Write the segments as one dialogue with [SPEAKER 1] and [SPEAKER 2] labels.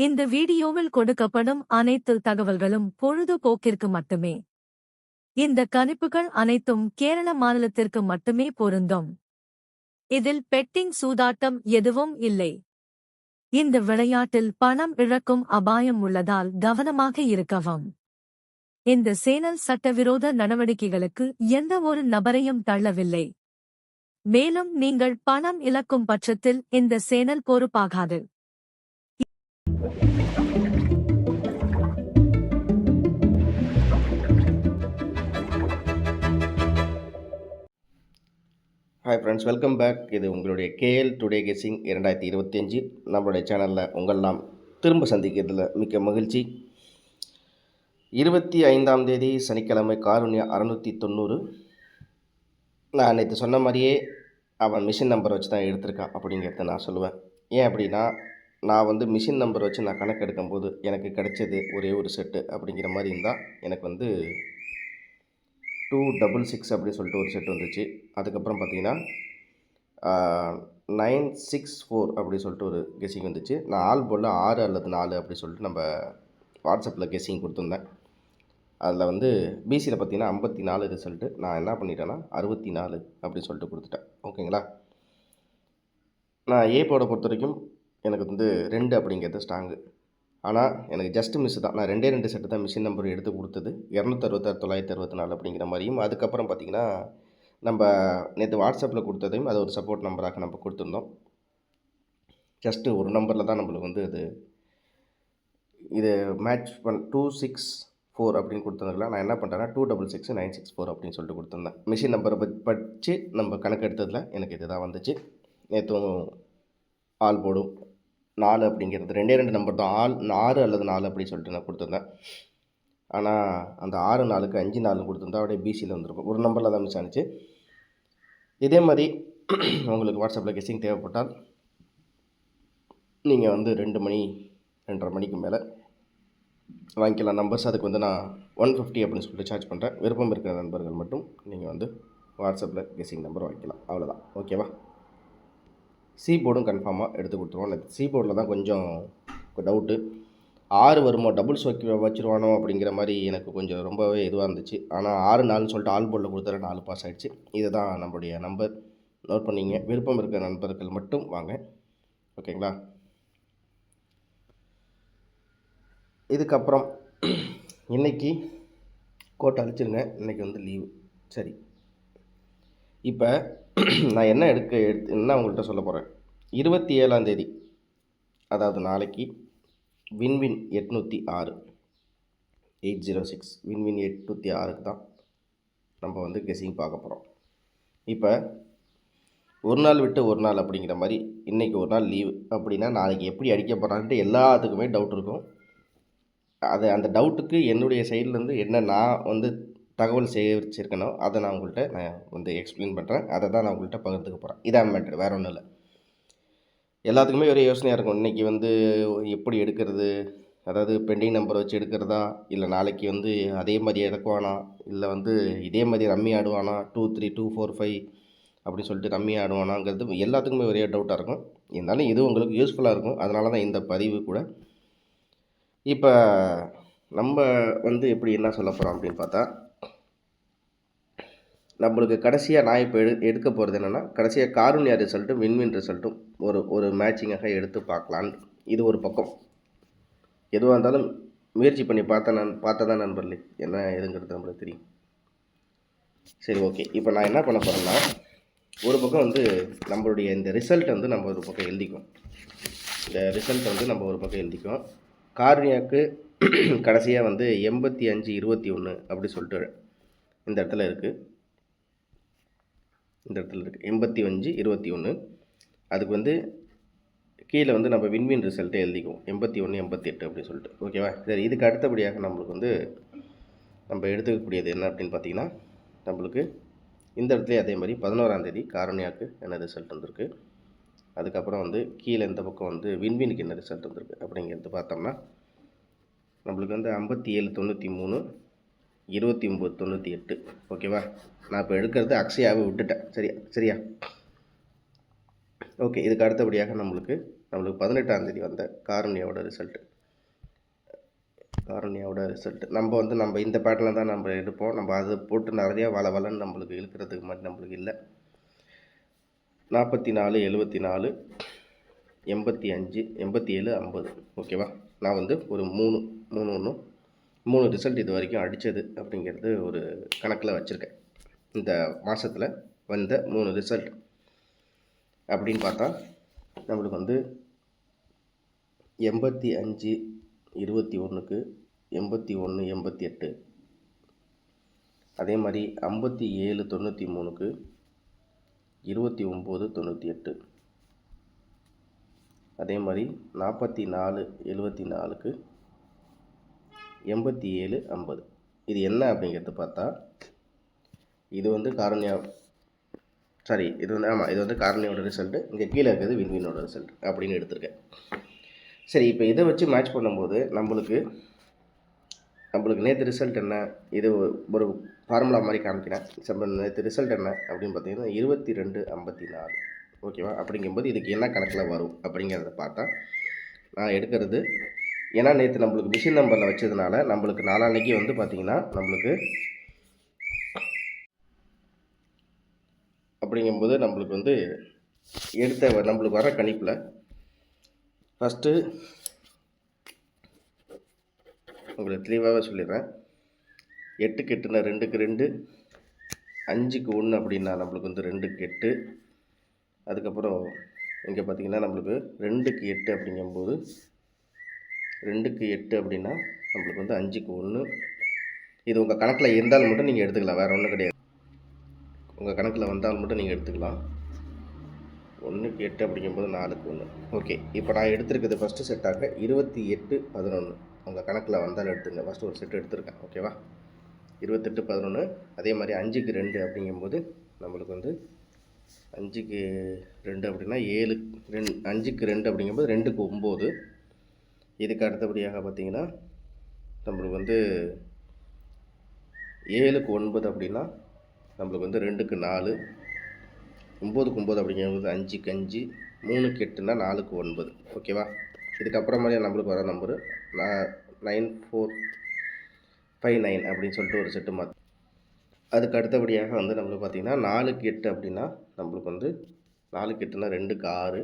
[SPEAKER 1] இந்த வீடியோவில் கொடுக்கப்படும் அனைத்து தகவல்களும் பொழுதுபோக்கிற்கு மட்டுமே. இந்த கணிப்புகள் அனைத்தும் கேரள மாநிலத்திற்கு மட்டுமே பொருந்தும். இதில் பெட்டிங் சூதாட்டம் எதுவும் இல்லை. இந்த விளையாட்டில் பணம் இழக்கும் அபாயம் உள்ளதால் கவனமாக இருக்கவும். இந்த சேனல் சட்டவிரோத நடவடிக்கைகளுக்கு எந்த ஒரு நபரையும் தள்ளவில்லை. மேலும் நீங்கள் பணம் இழக்கும் பட்சத்தில் இந்த சேனல் பொறுப்பாகாது.
[SPEAKER 2] Hi friends, welcome back. இது உங்களுடைய கேஎல் டுடே கெஸ்ஸிங் 2025. நம்மளுடைய சேனலில் உங்களெல்லாம் திரும்ப சந்திக்கிறதுல மிக்க மகிழ்ச்சி. 25ஆம் தேதி சனிக்கிழமை காருண்யா 690. நான் நேற்று சொன்ன மாதிரியே அவன் மிஷின் நம்பர் வச்சு தான் எடுத்திருக்கான் அப்படிங்கிறத நான் சொல்லுவேன். ஏன் அப்படின்னா, நான் மிஷின் நம்பர் வச்சு நான் கணக்கு எடுக்கும்போது எனக்கு கிடைச்சது ஒரே ஒரு செட்டு அப்படிங்கிற மாதிரி இருந்தால் எனக்கு 266 அப்படின்னு சொல்லிட்டு ஒரு செட் வந்துச்சு. அதுக்கப்புறம் பார்த்தீங்கன்னா 964 அப்படி சொல்லிட்டு ஒரு கெஸ்ஸிங் வந்துச்சு. நான் ஆல் போர்டில் 6 அல்லது 4 அப்படி சொல்லிட்டு நம்ம வாட்ஸ்அப்பில் கெஸ்ஸிங் கொடுத்துருந்தேன். அதில் பிசியில் பார்த்தீங்கன்னா 54 ரிசல்ட்டு. நான் என்ன பண்ணிட்டேன்னா 64 அப்படின்னு சொல்லிட்டு கொடுத்துட்டேன். ஓகேங்களா. நான் ஏ போர்டை பொறுத்த வரைக்கும் எனக்கு 2 அப்படிங்கிறது ஸ்ட்ராங்கு. ஆனால் எனக்கு ஜஸ்ட் மிஸ் தான். நான் 2 செட்டு தான் மிஷின் நம்பர் எடுத்து கொடுத்தது. 266 964 அப்படிங்கிற மாதிரியும், அதுக்கப்புறம் பார்த்திங்கன்னா நம்ம நேற்று வாட்ஸ்அப்பில் கொடுத்ததையும் அது ஒரு சப்போர்ட் நம்பராக நம்ம கொடுத்துருந்தோம். ஜஸ்ட்டு ஒரு நம்பரில் தான் நம்மளுக்கு அது இது மேட்ச் 264 அப்படின்னு கொடுத்ததுல நான் என்ன பண்ணுறேன்னா 266 964 அப்படின்னு சொல்லிட்டு கொடுத்துருந்தேன். மிஷின் நம்பரை வச்சு நம்ம கணக்கு எடுத்ததில் எனக்கு இது தான் வந்துச்சு. நேற்றும் ஆல் போர்டும் 4 அப்படிங்கிறது 2 நம்பர் தான். 6 அல்லது 4 அப்படி சொல்லிட்டு நான் கொடுத்துருந்தேன். ஆனால் அந்த 6 4க்கு 5 4 கொடுத்துருந்தா அப்படியே பிசியில் வந்துருக்கும். ஒரு நம்பரில் தான் மிஸ் ஆனிச்சு. இதே மாதிரி உங்களுக்கு வாட்ஸ்அப்பில் கெஸ்ஸிங் தேவைப்பட்டால் நீங்கள் 2 மணி 2:30 மணிக்கு மேலே வாங்கிக்கலாம் நம்பர்ஸ். அதுக்கு நான் 150 அப்படின்னு சொல்லிட்டு சார்ஜ் பண்ணுறேன். விருப்பம் இருக்கிற நண்பர்கள் மட்டும் நீங்கள் வாட்ஸ்அப்பில் கெஸ்ஸிங் நம்பர் வாங்கிக்கலாம். அவ்வளோதான். ஓகேவா. சி போர்டும் கன்ஃபார்மாக எடுத்து கொடுத்துருவோம். சி போர்டில் தான் கொஞ்சம் டவுட்டு. 6 வருமோ, டபுள்ஸ் வச்சுருவானோ அப்படிங்கிற மாதிரி எனக்கு கொஞ்சம் ரொம்பவே இதுவாக இருந்துச்சு. ஆனால் 6 4 சொல்லிட்டு ஆல் போர்டில் கொடுத்தாரு. 4 பாஸ் ஆகிடுச்சு. இதை தான் நம்மளுடைய நம்பர். நோட் பண்ணிங்க. விருப்பம் இருக்கிற நண்பர்கள் மட்டும் வாங்க. ஓகேங்களா. இதுக்கப்புறம் இன்றைக்கி கோட்டை அழிச்சிருங்க. இன்றைக்கி லீவு. சரி, இப்போ நான் என்ன என்ன உங்கள்கிட்ட சொல்ல போகிறேன். 27ஆம் தேதி, அதாவது நாளைக்கு வின்வின் 806 806 வின்வின் 806க்கு தான் நம்ம கெஸ்ஸிங் பார்க்க போகிறோம். இப்போ ஒரு நாள் விட்டு ஒரு நாள் அப்படிங்கிற மாதிரி இன்றைக்கி ஒரு நாள் லீவு அப்படின்னா நாளைக்கு எப்படி அடிக்க போகிறான்ட்டு எல்லாத்துக்குமே டவுட் இருக்கும். அந்த டவுட்டுக்கு என்னுடைய சைட்லேருந்து என்ன நான் தகவல் சேகரிச்சிருக்கனோ அதை நான் உங்கள்கிட்ட எக்ஸ்பிளைன் பண்ணுறேன். அதை தான் நான் உங்கள்கிட்ட பகிர்ந்துக்க போகிறேன். இதான் மேட்ரு, வேறு ஒன்றும் இல்லை. எல்லாத்துக்குமே ஒரு யோசனையாக இருக்கும். இன்றைக்கி எப்படி எடுக்கிறது, அதாவது பெண்டிங் நம்பர் வச்சு எடுக்கிறதா, இல்லை நாளைக்கு அதே மாதிரி இறக்குவானா, இல்லை இதே மாதிரி ரம்மி ஆடுவானா, 2 3 2 4 5 அப்படி சொல்லிட்டு ரம்மி ஆடுவானாங்கிறது எல்லாத்துக்குமே ஒரே டவுட்டாக இருக்கும். இருந்தாலும் இது உங்களுக்கு யூஸ்ஃபுல்லாக இருக்கும். அதனால தான் இந்த பதிவு கூட. இப்போ நம்ம எப்படி என்ன சொல்ல போகிறோம் அப்படின்னு பார்த்தா, நம்மளுக்கு கடைசியாக நான் இப்போ எடுக்க போகிறது என்னென்னா, கடைசியாக காருண்யா ரிசல்ட்டும் வின்வின் ரிசல்ட்டும் ஒரு மேட்சிங்காக எடுத்து பார்க்கலான்னு. இது ஒரு பக்கம். எதுவாக இருந்தாலும் முயற்சி பண்ணி பார்த்தா தான் நண்பர்களே என்ன ஏதுங்கிறது நம்மளுக்கு தெரியும். சரி, ஓகே. இப்போ நான் என்ன பண்ண போகிறேன்னா, ஒரு பக்கம் நம்மளுடைய இந்த ரிசல்ட்டை நம்ம ஒரு பக்கம் எழுதிக்கும். இந்த ரிசல்ட்டை நம்ம ஒரு பக்கம் எழுதிக்கும். காருண்யாவுக்கு கடைசியாக 85 21 அப்படி சொல்லிட்டு இந்த இடத்துல இருக்குது. 85 21. அதுக்கு கீழே நம்ம வின்வின் ரிசல்ட்டை எழுதிக்குவோம். 81 88 அப்படி சொல்லிட்டு. ஓகேவா. சரி, இதுக்கு அடுத்தபடியாக நம்மளுக்கு நம்ம எடுத்துக்கக்கூடியது என்ன அப்படின்னு பார்த்தீங்கன்னா, நம்மளுக்கு இந்த இடத்துல அதே மாதிரி 11ஆம் தேதி காருண்யாவுக்கு என்ன ரிசல்ட் வந்திருக்கு, அதுக்கப்புறம் கீழே இந்த பக்கம் வின்வினுக்கு என்ன ரிசல்ட் வந்திருக்கு அப்படிங்கிறது பார்த்தோம்னா, நம்மளுக்கு 57 93 29 98. ஓகேவா. நான் இப்போ எடுக்கிறது அக்ஷயாவை விட்டுட்டேன். சரியா. ஓகே. இதுக்கு அடுத்தபடியாக நம்மளுக்கு நம்மளுக்கு 18ஆம் தேதி வந்த காருண்யாவோட ரிசல்ட்டு. நம்ம இந்த பேட்டர்னில் தான் நம்ம எடுப்போம். நம்ம அது போட்டு நிறையா வளன்னு நம்மளுக்கு இழுக்கிறதுக்கு மாதிரி நம்மளுக்கு இல்லை. 44, 74, 85, 87, 50. ஓகேவா? நான் வந்து ஒரு 3 ரிசல்ட் இது வரைக்கும் அடித்தது அப்படிங்கிறது ஒரு கணக்கில் வச்சுருக்கேன். இந்த மாதத்தில் வந்த 3 ரிசல்ட் அப்படின்னு பார்த்தா நம்மளுக்கு வந்து 85, 21க்கு 81, 88. அதே மாதிரி 57, 93க்கு 29, 98. அதே மாதிரி 44, 74க்கு 87, 50. இது என்ன அப்படிங்கிறது பார்த்தா இது வந்து இது வந்து காரணியோட ரிசல்ட்டு. இங்கே கீழே இருக்கிறது வின்வினோட ரிசல்ட் அப்படின்னு எடுத்திருக்கேன். சரி, இப்போ இதை வச்சு மேட்ச் பண்ணும்போது நம்மளுக்கு நேற்று ரிசல்ட் என்ன, இது ஒரு ஃபார்முலா மாதிரி காமிக்கிறேன். நேற்று ரிசல்ட் என்ன அப்படின்னு பார்த்தீங்கன்னா 22, 54. ஓகேவா? அப்படிங்கும்போது இதுக்கு என்ன கணக்கில் வரும் அப்படிங்கிறத பார்த்தா நான் எடுக்கிறது, ஏன்னா நேற்று நம்மளுக்கு மிஷின் நம்பரில் வச்சதுனால நம்மளுக்கு நாளான்னைக்கு வந்து பார்த்திங்கன்னா அப்படிங்கும்போது நம்மளுக்கு வந்து நம்மளுக்கு வர கணிப்பில் ஃபஸ்ட்டு உங்களுக்கு தெளிவாகவே சொல்லிடுறேன். 8க்கு 8னா 2க்கு 2, 5க்கு 1 அப்படின்னா நம்மளுக்கு வந்து 2க்கு 8. அதுக்கப்புறம் இங்கே பார்த்திங்கன்னா நம்மளுக்கு 2க்கு 8 அப்படிங்கும்போது 2க்கு 8 அப்படின்னா நம்மளுக்கு வந்து 5க்கு 1. இது உங்கள் கணக்கில் இருந்தால் மட்டும் நீங்கள் எடுத்துக்கலாம், வேறு ஒன்றும் கிடையாது. உங்கள் கணக்கில் வந்தால் மட்டும் நீங்கள் எடுத்துக்கலாம். 1க்கு 8 அப்படிங்கும்போது 4க்கு 1. ஓகே, இப்போ நான் எடுத்துருக்கிறது ஃபஸ்ட்டு செட்டாக 28, 11. உங்கள் கணக்கில் வந்தால் எடுத்துங்க. ஃபஸ்ட்டு ஒரு செட்டு எடுத்துருக்கேன். ஓகேவா? 28, 11. அதே மாதிரி 5க்கு 2 அப்படிங்கும்போது நம்மளுக்கு வந்து 5க்கு 2 அப்படின்னா 7. 5க்கு 2 அப்படிங்கும்போது 2க்கு 9. இதுக்கு அடுத்தபடியாக பார்த்திங்கன்னா நம்மளுக்கு வந்து 7க்கு 9 அப்படின்னா நம்மளுக்கு வந்து 2க்கு 4. 9க்கு 9 அப்படிங்கும்போது 5க்கு 5. 3க்கு 8னா 4க்கு 9. ஓகேவா? இதுக்கப்புறமா நம்மளுக்கு வர நம்பரு 9459 அப்படின்னு சொல்லிட்டு ஒரு செட்டு மாற்றி. அதுக்கு அடுத்தபடியாக வந்து நம்மளுக்கு பார்த்திங்கன்னா 4க்கு 8 அப்படின்னா நம்மளுக்கு வந்து 4க்கு 8னா 2க்கு 6.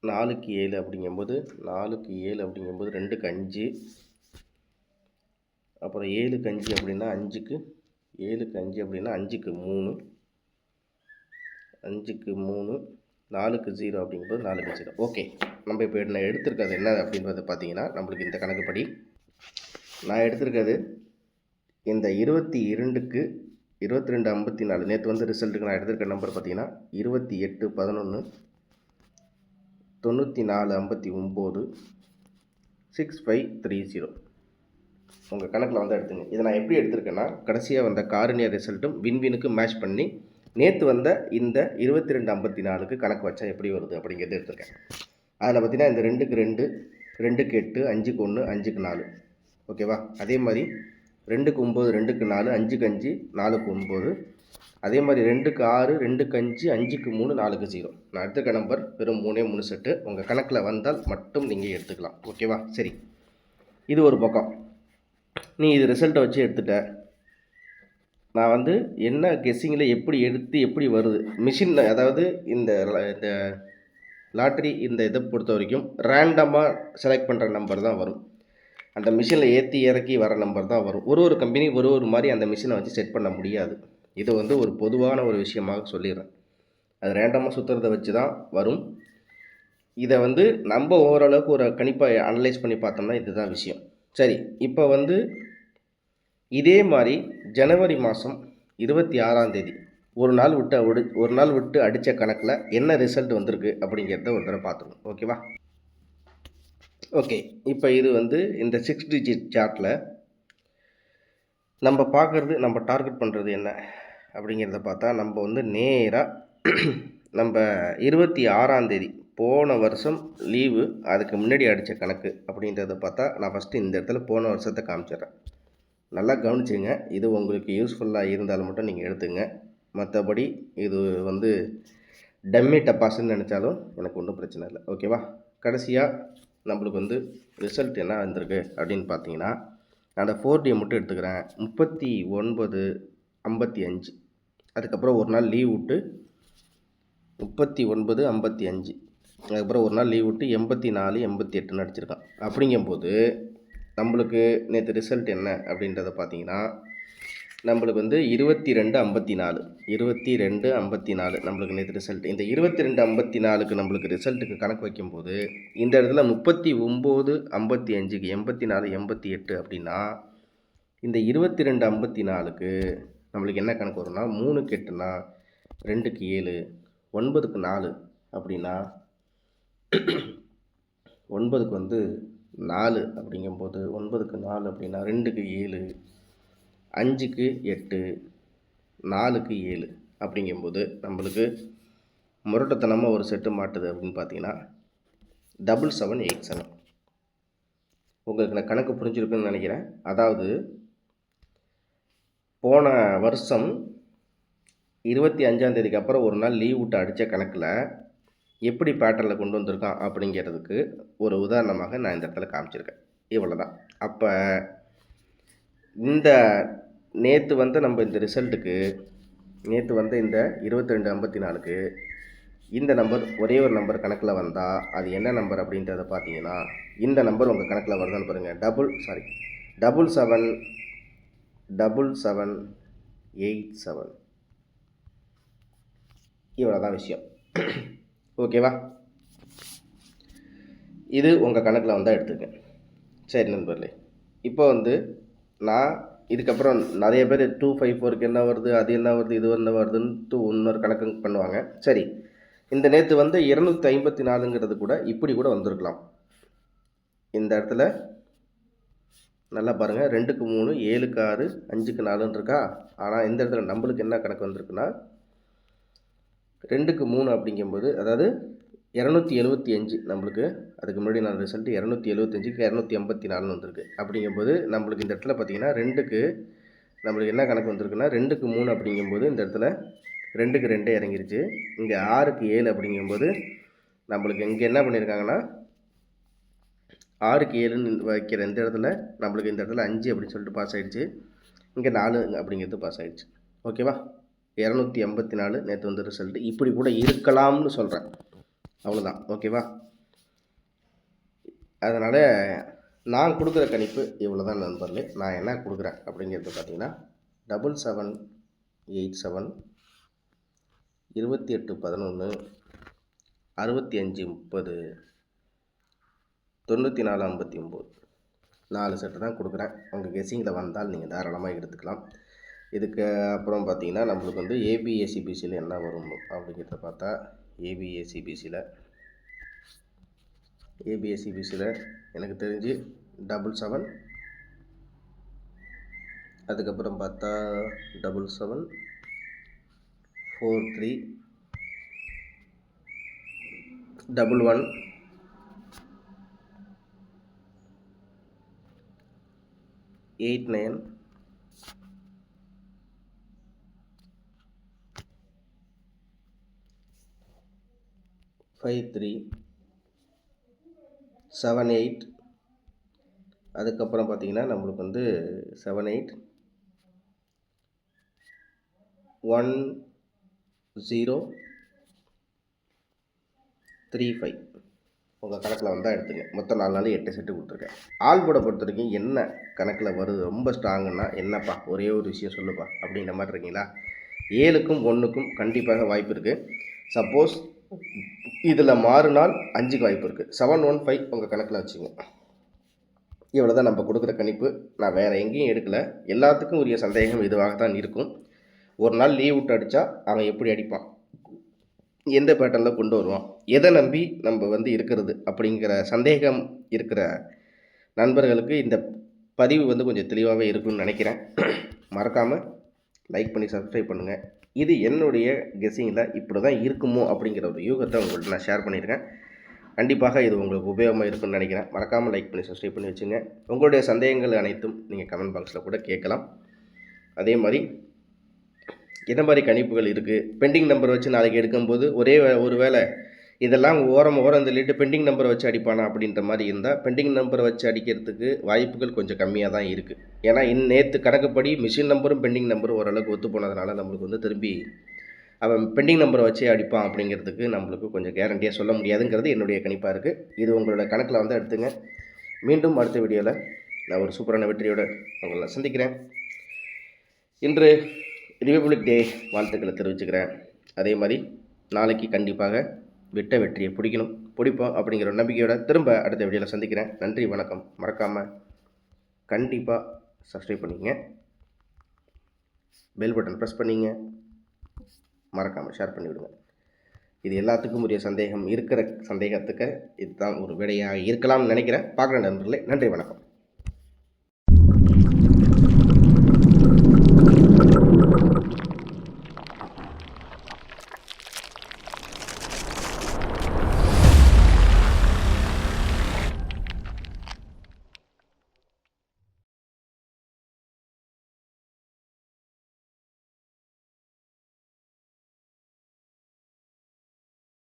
[SPEAKER 2] 4க்கு 7 அப்படிங்கும்போது 2க்கு 5. அப்புறம் 7க்கு 5 அப்படின்னா 5க்கு 3. 5க்கு 3. 4க்கு 0 அப்படிங்கும்போது 4க்கு 0. ஓகே, நம்ம இப்போ நான் எடுத்திருக்கிறது என்ன அப்படின்றது பார்த்தீங்கன்னா நம்மளுக்கு இந்த கணக்குப்படி நான் எடுத்திருக்கிறது இந்த 22க்கு 22, 54. நேற்று வந்து ரிசல்ட்டுக்கு நான் எடுத்திருக்க நம்பர் பார்த்தீங்கன்னா 28, 11, 94, 59, 6530. உங்கள் கணக்கில் வந்து எடுத்துங்க. இதை நான் எப்படி எடுத்திருக்கேன்னா கடைசியாக வந்த காரணியா ரிசல்ட்டும் வின்வினுக்கு மேட்ச் பண்ணி நேற்று வந்த இந்த 22, 54க்கு கணக்கு வச்சா எப்படி வருது அப்படிங்கிறது எடுத்திருக்கேன். அதில் பார்த்திங்கன்னா இந்த 2க்கு 2, 2க்கு 8, 5க்கு 1, 5க்கு 4. ஓகேவா? அதே மாதிரி 2க்கு 9, 2க்கு 4, 5க்கு 5, 4க்கு 9. அதே மாதிரி 2க்கு 6, 2க்கு 5, 5க்கு 3, 4க்கு 0. நான் எடுத்துக்க நம்பர் வெறும் 3 செட்டு. உங்கள் கணக்கில் வந்தால் மட்டும் நீங்கள் எடுத்துக்கலாம். ஓகேவா? சரி, இது ஒரு பக்கம். நீ இது ரிசல்ட்டை வச்சு எடுத்துட்ட. நான் வந்து என்ன கெஸ்ஸிங்கில் எப்படி வருது மிஷின், அதாவது இந்த லாட்ரி இந்த இதை பொறுத்த வரைக்கும் ரேண்டமாக செலக்ட் பண்ணுற நம்பர் தான் வரும். அந்த மிஷினில் ஏற்றி இறக்கி வர நம்பர் தான் வரும். ஒரு கம்பெனி ஒரு மாதிரி அந்த மிஷினை வச்சு செட் பண்ண முடியாது. இது வந்து ஒரு பொதுவான ஒரு விஷயமாக சொல்லிடுறேன். அது ரேண்டமாக சுற்றுறதை வச்சு தான் வரும். இதை வந்து நம்ம ஓரளவுக்கு ஒரு கணிப்பை அனலைஸ் பண்ணி பார்த்தோம்னா இதுதான் விஷயம். சரி, இப்போ வந்து இதே மாதிரி ஜனவரி மாதம் 26ஆம் தேதி ஒரு நாள் விட்டு அடித்த கணக்கில் என்ன ரிசல்ட் வந்திருக்கு அப்படிங்கிறத ஒரு தடவை பார்த்துருவோம். ஓகேவா? ஓகே, இப்போ இது வந்து இந்த 6 டிஜிட் சார்ட்டில் நம்ம டார்கெட் பண்ணுறது என்ன அப்படிங்கிறத பார்த்தா நம்ம வந்து நேராக நம்ம 26ஆம் தேதி போன வருஷம் லீவு அதுக்கு முன்னாடி அடித்த கணக்கு அப்படின்றத பார்த்தா நான் ஃபஸ்ட்டு இந்த இடத்துல போன வருஷத்தை காமிச்சிடுறேன். நல்லா கவனிச்சுங்க. இது உங்களுக்கு யூஸ்ஃபுல்லாக இருந்தாலும் மட்டும் நீங்கள் எடுத்துங்க. மற்றபடி இது வந்து டம்மி டப்பாசுன்னு நினச்சாலும் எனக்கு ஒன்றும் பிரச்சனை இல்லை. ஓகேவா? கடைசியாக நம்மளுக்கு வந்து ரிசல்ட் என்ன வந்திருக்கு அப்படின்னு பார்த்தீங்கன்னா, நான் அந்த 4D மட்டும் எடுத்துக்கிறேன். 39.55. அதுக்கப்புறம் ஒரு நாள் லீவ் விட்டு 39.55. அதுக்கப்புறம் ஒரு நாள் லீவ் விட்டு 84.88 அடிச்சிருக்கான். அப்படிங்கும்போது நம்மளுக்கு நேற்று ரிசல்ட் என்ன அப்படின்றத பார்த்தீங்கன்னா, நம்மளுக்கு வந்து 22.54 நம்மளுக்கு நேற்று ரிசல்ட். இந்த 22.54க்கு நம்மளுக்கு ரிசல்ட்டுக்கு கணக்கு வைக்கும்போது இந்த இடத்துல 39.55க்கு 84.88 அப்படின்னா இந்த 22.54க்கு நம்மளுக்கு என்ன கணக்கு வரும்னா 3க்கு 8னா 2க்கு 7 9க்கு 4 அப்படின்னா 9க்கு வந்து 4 அப்படிங்கும்போது 9க்கு 4 அப்படின்னா 2க்கு 7 5க்கு 8 4க்கு 7 அப்படிங்கும்போது நம்மளுக்கு முரட்டத்தனமாக ஒரு செட்டு மாட்டுது அப்படின்னு பார்த்தீங்கன்னா 7787. உங்களுக்கு நான் கணக்கு புரிஞ்சிருக்குன்னு நினைக்கிறேன். அதாவது போன வருஷம் 25ஆம் தேதிக்கு அப்புறம் ஒரு நாள் லீவ் விட்டு அடித்த கணக்கில் எப்படி பேட்டர்னில் கொண்டு வந்திருக்கான் அப்படிங்கிறதுக்கு ஒரு உதாரணமாக நான் இந்த இடத்துல காமிச்சிருக்கேன். இவ்வளோ தான். அப்போ இந்த நேற்று வந்து நம்ம இந்த ரிசல்ட்டுக்கு நேற்று வந்து இந்த 22.54க்கு இந்த நம்பர் ஒரே ஒரு நம்பர் கணக்கில் வந்தால் அது என்ன நம்பர் அப்படின்றத பார்த்தீங்கன்னா இந்த நம்பர் உங்கள் கணக்கில் வருதான்னு பாருங்கள். 777787. இவ்வளோ தான் விஷயம். ஓகேவா? இது உங்கள் கணக்கில் வந்தால் எடுத்துக்கங்க. சரி நண்பர்களே, இப்போ வந்து நான் இதுக்கப்புறம் நிறைய பேர் 254க்கு என்ன வருது, அது என்ன வருது, இது என்ன வருதுன்ட்டு இன்னொரு கணக்கு பண்ணுவாங்க. சரி, இந்த நேற்று வந்து 254ங்கிறது கூட இப்படி கூட வந்திருக்கலாம். இந்த இடத்துல நல்லா பாருங்கள், 2க்கு 3 7க்கு 6 5க்கு 4ன்னு இருக்கா. ஆனால் இந்த இடத்துல நம்மளுக்கு என்ன கணக்கு வந்திருக்குன்னா 2க்கு 3 அப்படிங்கும்போது அதாவது 275 நம்மளுக்கு. அதுக்கு முன்னாடி நான் ரிசல்ட் 275க்கு 284 வந்திருக்கு. அப்படிங்கும்போது நம்மளுக்கு இந்த இடத்துல பார்த்தீங்கன்னா 2க்கு நம்மளுக்கு என்ன கணக்கு வந்திருக்குன்னா 2க்கு 3 அப்படிங்கும்போது இந்த இடத்துல 2க்கு 2 இறங்கிருச்சு. இங்கே 6க்கு 7 அப்படிங்கும்போது நம்மளுக்கு இங்கே என்ன பண்ணியிருக்காங்கன்னா 6க்கு 7ன்னு வைக்கிற இந்த இடத்துல நம்மளுக்கு இந்த இடத்துல 5 அப்படின்னு சொல்லிட்டு பாஸ் ஆகிடுச்சு. இங்கே 4 அப்படிங்கிறது பாஸ் ஆகிடுச்சு. ஓகேவா? 284 நேற்று வந்து ரிசல்ட். இப்படி கூட இருக்கலாம்னு சொல்கிறேன். அவ்வளோதான். ஓகேவா? அதனால் நான் கொடுக்குற கணிப்பு இவ்வளோ தான் நண்பர்களே. நான் என்ன கொடுக்குறேன் அப்படிங்கிறது பார்த்தீங்கன்னா 7787 2811 6530 9459 4 செட்டு தான் கொடுக்குறேன். உங்கள் கெஸ்ஸிங்கில் வந்தால் நீங்கள் தாராளமாக எடுத்துக்கலாம். இதுக்கு அப்புறம் பார்த்தீங்கன்னா நம்மளுக்கு வந்து ஏபிஎஸ்சிபிசியில் என்ன வரும் அப்படிங்கிறத பார்த்தா ஏபிஎஸ்சிபிசியில் எனக்கு தெரிஞ்சு 77, அதுக்கப்புறம் பார்த்தா 77 43 11 89 53 78. அதுக்கப்புறம் பார்த்தீங்கன்னா நம்மளுக்கு வந்து 78 1035 உங்கள் கணக்கில் வந்தால் எடுத்துங்க. மொத்தம் 4 நாள் 8 செட்டு கொடுத்துருக்கேன். ஆல்போர்டை பொறுத்த வரைக்கும் என்ன கணக்கில் வருது ரொம்ப ஸ்ட்ராங்குன்னா என்னப்பா ஒரே ஒரு விஷயம் சொல்லுப்பா அப்படின்ற மாதிரி இருக்கீங்களா? 7க்கும் 1க்கும் கண்டிப்பாக வாய்ப்பு இருக்குது. சப்போஸ் இதில் மாறுனால் 5க்கு வாய்ப்பு இருக்குது. 715 உங்கள் கணக்கில் வச்சுங்க. இவ்வளோ தான் நம்ம கொடுக்குற கணிப்பு. நான் வேறு எங்கேயும் எடுக்கலை. எல்லாத்துக்கும் உரிய சந்தேகம் இதுவாக தான் இருக்கும். ஒரு நாள் லீவ் விட்டு அடித்தா அவன் எப்படி அடிப்பான், எந்த பேட்டர்னில் கொண்டு வருவான், எதை நம்பி நம்ம வந்து இருக்கிறது அப்படிங்கிற சந்தேகம் இருக்கிற நண்பர்களுக்கு இந்த பதிவு வந்து கொஞ்சம் தெளிவாகவே இருக்குன்னு நினைக்கிறேன். மறக்காமல் லைக் பண்ணி சப்ஸ்கிரைப் பண்ணுங்கள். இது என்னுடைய கெஸ்ஸிங்கில் இப்படி தான் இருக்குமோ அப்படிங்கிற ஒரு யூகத்தை உங்கள்கிட்ட நான் ஷேர் பண்ணியிருக்கேன். கண்டிப்பாக இது உங்களுக்கு உபயோகமாக இருக்குன்னு நினைக்கிறேன். மறக்காமல் லைக் பண்ணி சப்ஸ்கிரைப் பண்ணி வச்சுங்க. உங்களுடைய சந்தேகங்கள் அனைத்தும் நீங்கள் கமெண்ட் பாக்ஸில் கூட கேட்கலாம். அதே மாதிரி என்ன மாதிரி கணிப்புகள் இருக்குது, பெண்டிங் நம்பர் வச்சு நாளைக்கு எடுக்கும்போது ஒரு வேளை இதெல்லாம் ஓரம் தள்ளிட்டு பெண்டிங் நம்பரை வச்சு அடிப்பானா அப்படின்ற மாதிரி இருந்தால் பெண்டிங் நம்பரை வச்சு அடிக்கிறதுக்கு வாய்ப்புகள் கொஞ்சம் கம்மியாக தான் இருக்குது. ஏன்னா நேற்று கணக்குப்படி மிஷின் நம்பரும் பெண்டிங் நம்பரும் ஓரளவுக்கு ஒத்து போனதுனால நம்மளுக்கு வந்து திரும்பி அவன் பெண்டிங் நம்பரை வச்சே அடிப்பான் அப்படிங்கிறதுக்கு நம்மளுக்கு கொஞ்சம் கேரண்டியாக சொல்ல முடியாதுங்கிறது என்னுடைய கணிப்பாக இருக்குது. இது உங்களோட கணக்கில் வந்து எடுத்துங்க. மீண்டும் அடுத்த வீடியோவில் நான் ஒரு சூப்பரான வெற்றியோடு உங்களை சந்திக்கிறேன். இன்று ரிபப்ளிக் டே வாழ்த்துக்களை தெரிவிச்சுக்கிறேன். அதே மாதிரி நாளைக்கு கண்டிப்பாக விட்ட வெற்றியை பிடிப்போம் அப்படிங்கிற ஒரு நம்பிக்கையோட திரும்ப அடுத்த வீடியோவில் சந்திக்கிறேன். நன்றி, வணக்கம். மறக்காமல் கண்டிப்பாக சப்ஸ்கிரைப் பண்ணிக்கங்க, பெல் பட்டன் ப்ரெஸ் பண்ணிங்க, மறக்காமல் ஷேர் பண்ணிவிடுங்க. இது எல்லாத்துக்கும் உரிய சந்தேகத்துக்கு இதுதான் ஒரு விடையாக இருக்கலாம்னு நினைக்கிறேன். பார்க்குறேன் நண்பர்களே. நன்றி, வணக்கம்.